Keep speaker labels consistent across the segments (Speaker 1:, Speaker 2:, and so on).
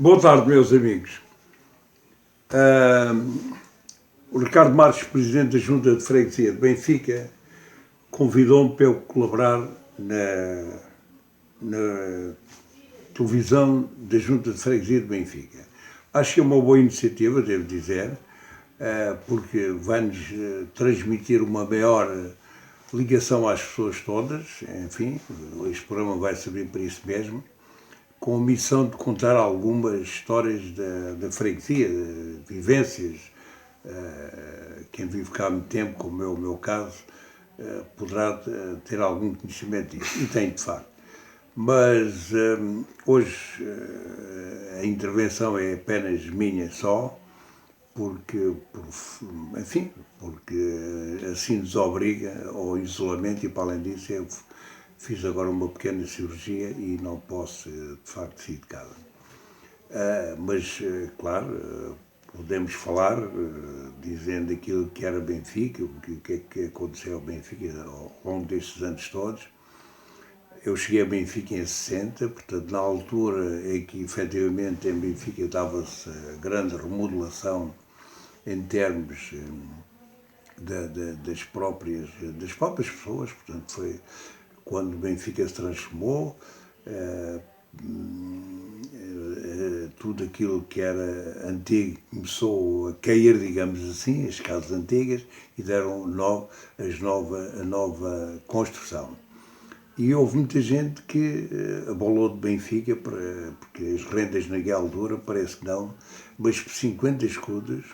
Speaker 1: Boa tarde, meus amigos. O Ricardo Marques, presidente da Junta de Freguesia de Benfica, convidou-me para eu colaborar na televisão da Junta de Freguesia de Benfica. Acho que é uma boa iniciativa, devo dizer, porque vai-nos transmitir uma maior ligação às pessoas todas. Enfim, este programa vai servir para isso mesmo, com a missão de contar algumas histórias da freguesia, de vivências. Quem vive cá há muito tempo, como é o meu caso, poderá ter algum conhecimento disso, e tem de facto. Mas hoje a intervenção é apenas minha só, porque assim nos obriga ao isolamento, e para além disso eu fiz agora uma pequena cirurgia e não posso de facto sair de casa. Mas claro, podemos falar dizendo aquilo que era Benfica, o que é que aconteceu ao Benfica ao longo destes anos todos. Eu cheguei a Benfica em 60, portanto, na altura em que efetivamente em Benfica dava-se grande remodelação em termos das próprias pessoas, portanto, foi quando o Benfica se transformou, tudo aquilo que era antigo começou a cair, digamos assim, as casas antigas, e deram a nova construção. E houve muita gente que abalou de Benfica, porque as rendas naquela altura, parece que não, mas por 50 escudos,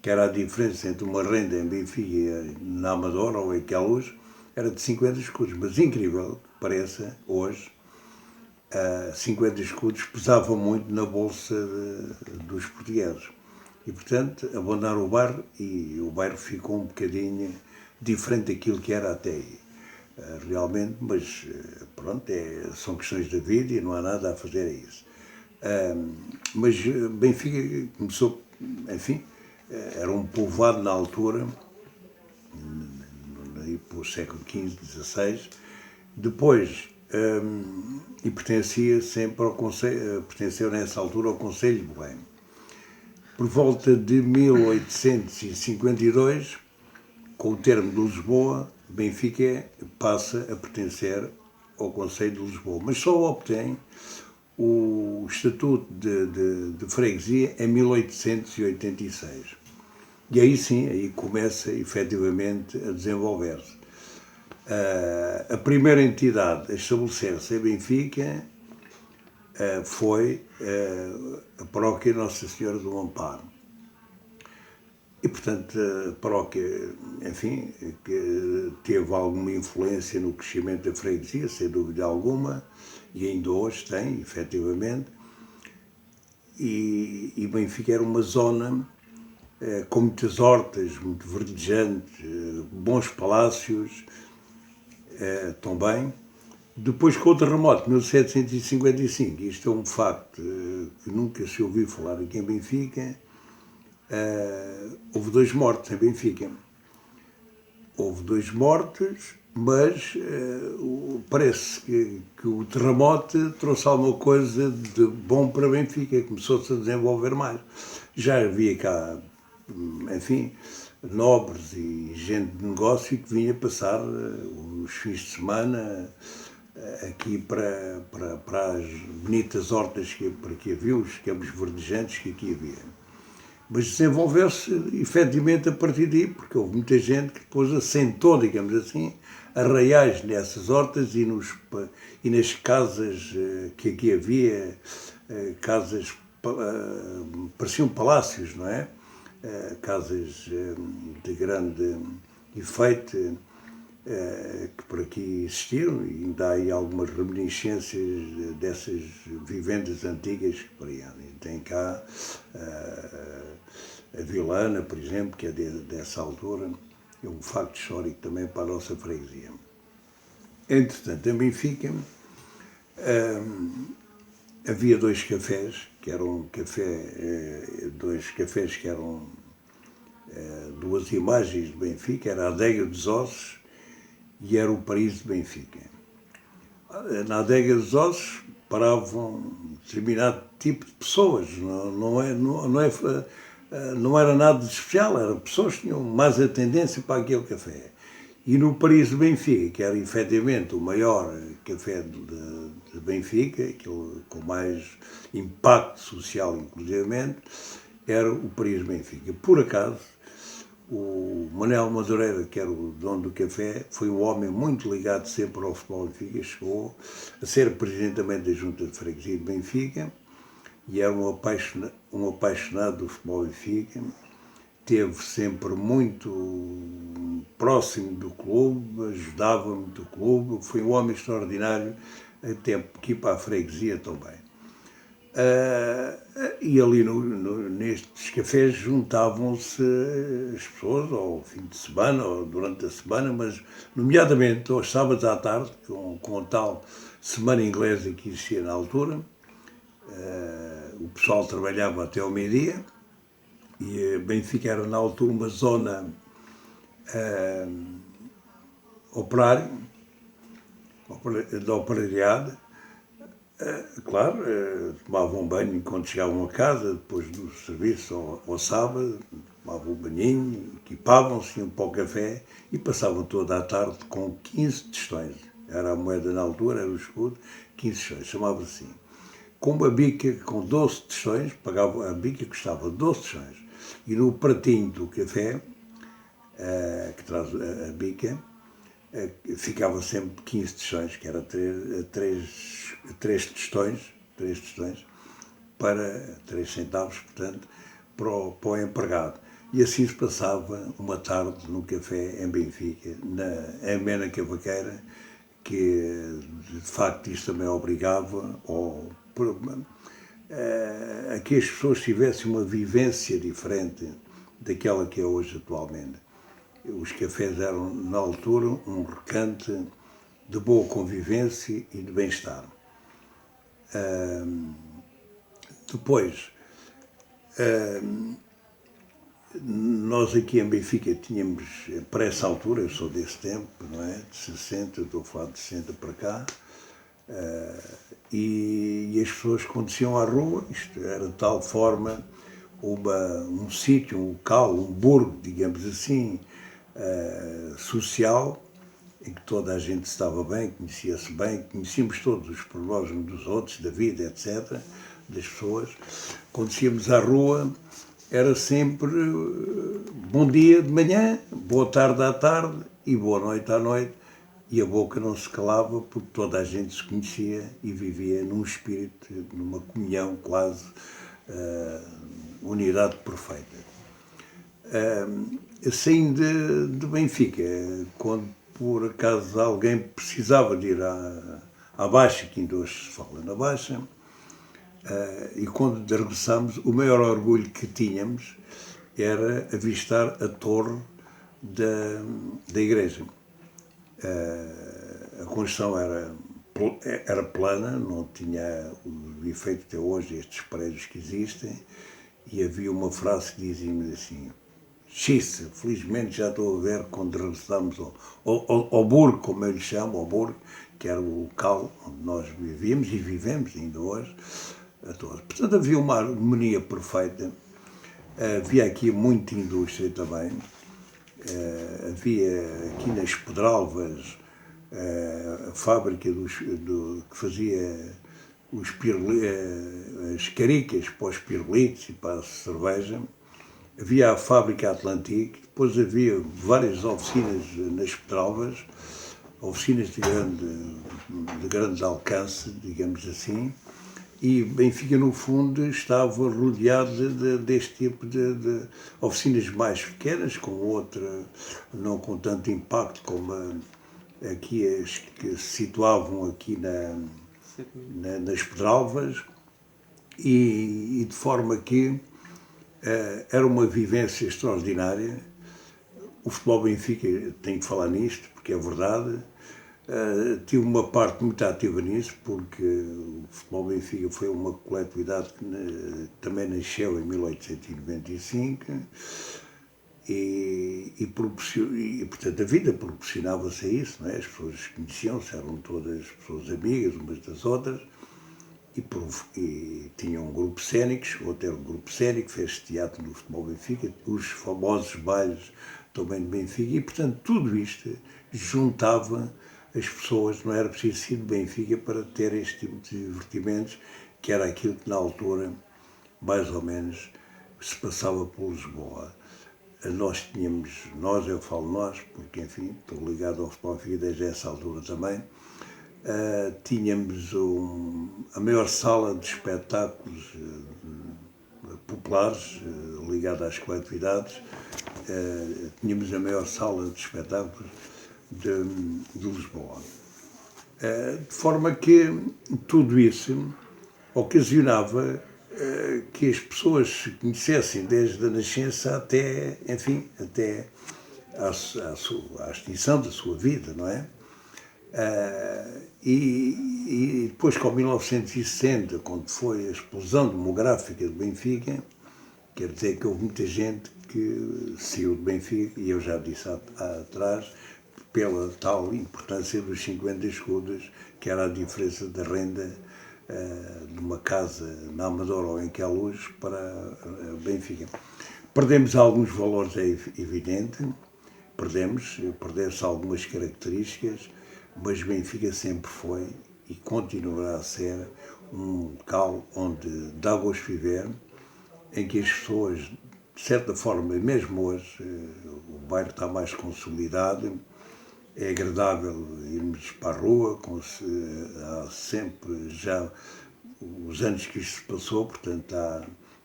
Speaker 1: que era a diferença entre uma renda em Benfica e na Amadora ou em Queluz, era de 50 escudos. Mas incrível que pareça, hoje, 50 escudos pesavam muito na bolsa dos portugueses. E, portanto, abandonaram o bairro, e o bairro ficou um bocadinho diferente daquilo que era até aí. Realmente, mas pronto, são questões da vida e não há nada a fazer a isso. Mas Benfica começou, enfim, era um povoado na altura, pelo século XV, XVI, depois, e pertencia sempre ao Conselho, pertenceu nessa altura ao Conselho de Belém. Por volta de 1852, com o termo de Lisboa, Benfica passa a pertencer ao Conselho de Lisboa, mas só obtém o Estatuto de Freguesia em 1886. E aí sim, aí começa efetivamente a desenvolver-se. A primeira entidade a estabelecer-se em Benfica foi a paróquia Nossa Senhora do Amparo. E, portanto, a paróquia, enfim, que teve alguma influência no crescimento da freguesia, sem dúvida alguma, e ainda hoje tem, efetivamente. E Benfica era uma zona com muitas hortas, muito verdejantes, bons palácios, também. Depois, com o terremoto de 1755, isto é um facto que nunca se ouviu falar aqui em Benfica, houve 2 mortos em Benfica. Houve 2 mortos, mas parece que o terremoto trouxe alguma coisa de bom para Benfica, começou-se a desenvolver mais. Já havia cá, enfim, nobres e gente de negócio que vinha passar os fins de semana aqui para as bonitas hortas que havia, os campos verdejantes que aqui havia. Mas desenvolveu-se efetivamente a partir daí, porque houve muita gente que depois assentou, digamos assim, arraiais nessas hortas e nas casas que aqui havia, casas pareciam palácios, não é? Casas de grande efeito que por aqui existiram, e ainda há aí algumas reminiscências dessas vivendas antigas que por aí andam. Tem cá a Vilana, por exemplo, que é dessa altura, é um facto histórico também para a nossa freguesia. Entretanto, em Benfica havia 2 cafés, que eram dois cafés que eram 2 imagens de Benfica, era a Adega dos Ossos e era o Paraíso de Benfica. Na Adega dos Ossos separavam um determinado tipo de pessoas. Não era nada de especial, eram pessoas que tinham mais a tendência para aquele café. E no Paris de Benfica, que era efetivamente o maior café de Benfica, aquele com mais impacto social, inclusivamente, era o Paris de Benfica. Por acaso, o Manuel Madureira, que era o dono do café, foi um homem muito ligado sempre ao futebol de Benfica, chegou a ser presidente também da Junta de Freguesia de Benfica e era um apaixonado do futebol de Benfica. Esteve sempre muito próximo do clube, ajudava muito o clube, foi um homem extraordinário, até que para a freguesia também. E ali nestes cafés juntavam-se as pessoas ao fim de semana ou durante a semana, mas nomeadamente aos sábados à tarde, com a tal semana inglesa que existia na altura. O pessoal trabalhava até ao meio-dia e Benfica era na altura uma zona operária, da operariado. Claro, tomavam banho quando chegavam a casa, depois do serviço ao sábado, tomavam um banhinho, equipavam-se, iam para o café e passavam toda a tarde com 15 tostões. Era a moeda na altura, era o escudo, 15 tostões, chamava-se assim. Com uma bica com 12 tostões, pagava, a bica custava 12 tostões. E no pratinho do café, que traz a bica, ficava sempre 15 tostões, que era 3 tostões, para 3 centavos, portanto, para o empregado. E assim se passava uma tarde no café em Benfica, na amena cavaqueira, que de facto isto também obrigava a que as pessoas tivessem uma vivência diferente daquela que é hoje atualmente. Os cafés eram, na altura, um recanto de boa convivência e de bem-estar. Depois, nós aqui em Benfica tínhamos, para essa altura, eu sou desse tempo, não é? De 60, estou a falar de 60 para cá, e as pessoas quando desciam à rua, isto era de tal forma um sítio, um local, um burgo, digamos assim, social, em que toda a gente estava bem, conhecia-se bem, conhecíamos todos os problemas uns dos outros, da vida, etc., das pessoas. Quando descíamos à rua, era sempre bom dia de manhã, boa tarde à tarde e boa noite à noite, e a boca não se calava porque toda a gente se conhecia e vivia num espírito, numa comunhão quase, unidade perfeita. Saindo de Benfica, quando por acaso alguém precisava de ir à Baixa, que ainda hoje se fala na Baixa, e quando regressámos, o maior orgulho que tínhamos era avistar a torre da igreja. A construção era plana, não tinha o efeito até hoje, estes prédios que existem, e havia uma frase que dizia-me assim: Xissa, felizmente já estou a ver quando regressámos ao burgo, como eu lhe chamo, ao burgo, que era o local onde nós vivíamos e vivemos ainda hoje. Portanto, havia uma harmonia perfeita. Havia aqui muita indústria também. Havia aqui nas Pedralvas a fábrica que fazia as caricas para os pirulitos e para a cerveja. Havia a fábrica Atlantique, depois havia várias oficinas nas Pedralvas, oficinas de grande alcance, digamos assim, e Benfica, no fundo, estava rodeado deste tipo de oficinas mais pequenas, com outra, não com tanto impacto como aqui as que se situavam aqui nas Pedralvas, e de forma que era uma vivência extraordinária. O futebol Benfica, tenho que falar nisto, porque é verdade, tive uma parte muito ativa nisso, porque o futebol Benfica foi uma coletividade que também nasceu em 1895 e portanto, a vida proporcionava-se a isso, não é? As pessoas conheciam-se, eram todas pessoas amigas umas das outras, e tinha um grupo cénico, chegou a ter um grupo cénico, fez teatro no Futebol Benfica, os famosos bailes também de Benfica, e portanto tudo isto juntava as pessoas, não era preciso ser de Benfica para ter este tipo de divertimentos, que era aquilo que na altura, mais ou menos, se passava por Lisboa. Eu falo nós, porque enfim, estou ligado ao Futebol Benfica desde essa altura também, tínhamos a maior sala de espetáculos populares, ligada às coletividades, tínhamos a maior sala de espetáculos de Lisboa. De forma que tudo isso ocasionava que as pessoas se conhecessem desde a nascença até, enfim, até à extinção da sua vida, não é? E depois, com 1960, quando foi a explosão demográfica de Benfica, quer dizer que houve muita gente que saiu de Benfica, e eu já disse atrás, pela tal importância dos 50 escudos, que era a diferença da renda de uma casa na Amadora ou em Queluz para Benfica. Perdemos alguns valores, é evidente, perdeu-se algumas características, mas Benfica sempre foi e continuará a ser um local onde dá gosto de viver, em que as pessoas, de certa forma, mesmo hoje, o bairro está mais consolidado, é agradável irmos para a rua, há sempre já os anos que isto se passou, portanto,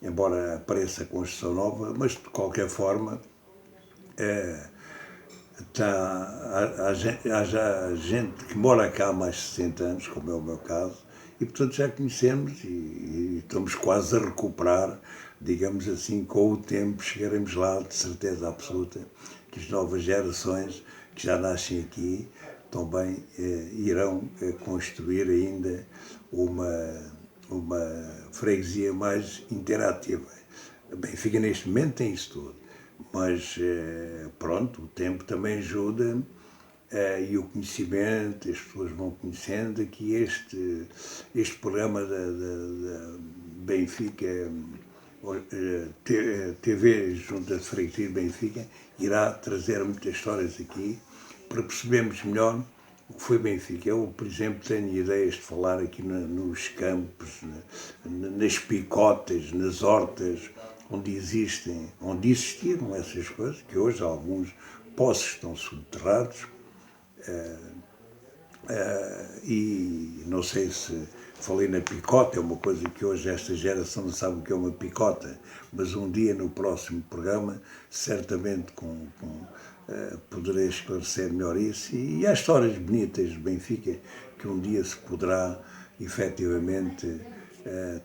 Speaker 1: embora apareça a construção nova, mas de qualquer forma há já gente que mora cá há mais de 60 anos, como é o meu caso, e portanto já conhecemos e estamos quase a recuperar, digamos assim, com o tempo chegaremos lá de certeza absoluta que as novas gerações que já nascem aqui também irão construir ainda uma freguesia mais interativa. Benfica neste momento tem isso tudo, mas pronto, o tempo também ajuda e o conhecimento, as pessoas vão conhecendo que este programa da Benfica, TV junto à Freguesia de Benfica, irá trazer muitas histórias aqui para percebermos melhor o que foi Benfica. Eu, por exemplo, tenho ideias de falar aqui nos campos, nas picotas, nas hortas, onde existiram essas coisas, que hoje alguns poços estão subterrados, e não sei se falei na picota, é uma coisa que hoje esta geração não sabe o que é uma picota, mas um dia no próximo programa certamente poderei esclarecer melhor isso, e há histórias bonitas de Benfica que um dia se poderá efetivamente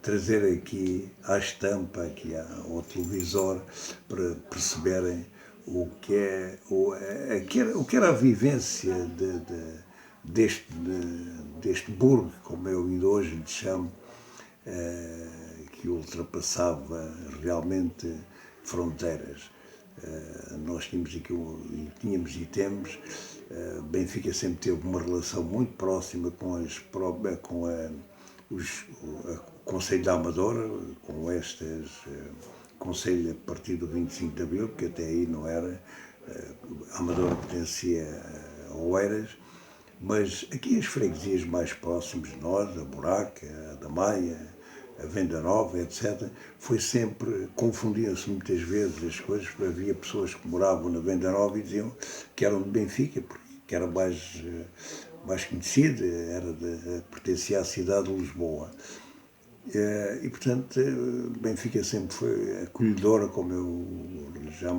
Speaker 1: trazer aqui à estampa, aqui ao televisor, para perceberem o que era a vivência deste burgo, como eu ainda hoje lhe chamo, que ultrapassava realmente fronteiras. Nós tínhamos e temos, Benfica sempre teve uma relação muito próxima com o Conselho da Amadora, com Conselho a partir do 25 de Abril, porque até aí não era, a Amadora pertencia a Oeiras, mas aqui as freguesias mais próximas de nós, a Buraca, a da Maia, a Venda Nova, etc., foi sempre, confundiam-se muitas vezes as coisas, porque havia pessoas que moravam na Venda Nova e diziam que eram de Benfica, porque era mais conhecida, pertencia à cidade de Lisboa. E, portanto, Benfica sempre foi acolhedora, como eu já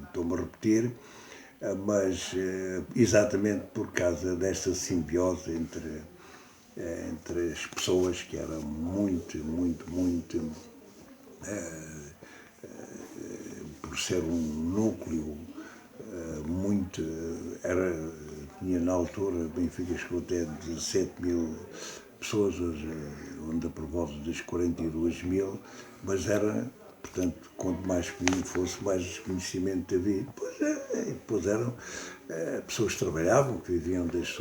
Speaker 1: estou-me a repetir, mas exatamente por causa desta simbiose entre as pessoas, que era muito, por ser um núcleo muito, tinha na altura, Benfica chegou até 17 mil pessoas, hoje anda por volta das 42 mil, mas era Portanto, quanto mais pequenino fosse, mais desconhecimento havia. Depois eram pessoas que trabalhavam, que viviam dos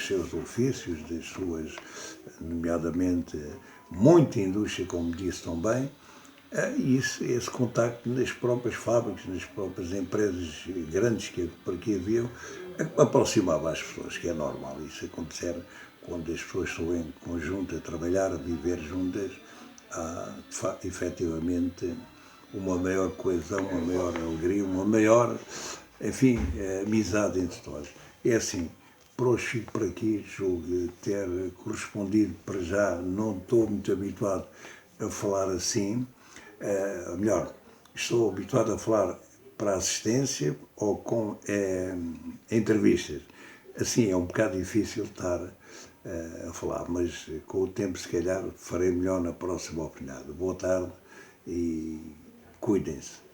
Speaker 1: seus ofícios, das suas, nomeadamente, muita indústria, como disse também, e esse contacto nas próprias fábricas, nas próprias empresas grandes que por aqui haviam, aproximava as pessoas, que é normal isso acontecer quando as pessoas estão em conjunto a trabalhar, a viver juntas. Há, efetivamente, uma maior coesão, uma maior alegria, uma maior, enfim, amizade entre todos. É assim, fico por aqui, julgo ter correspondido para já, não estou muito habituado a falar assim, melhor, estou habituado a falar para assistência ou com entrevistas. Assim é um bocado difícil estar a falar, mas com o tempo, se calhar, farei melhor na próxima oportunidade. Boa tarde e cuidem-se.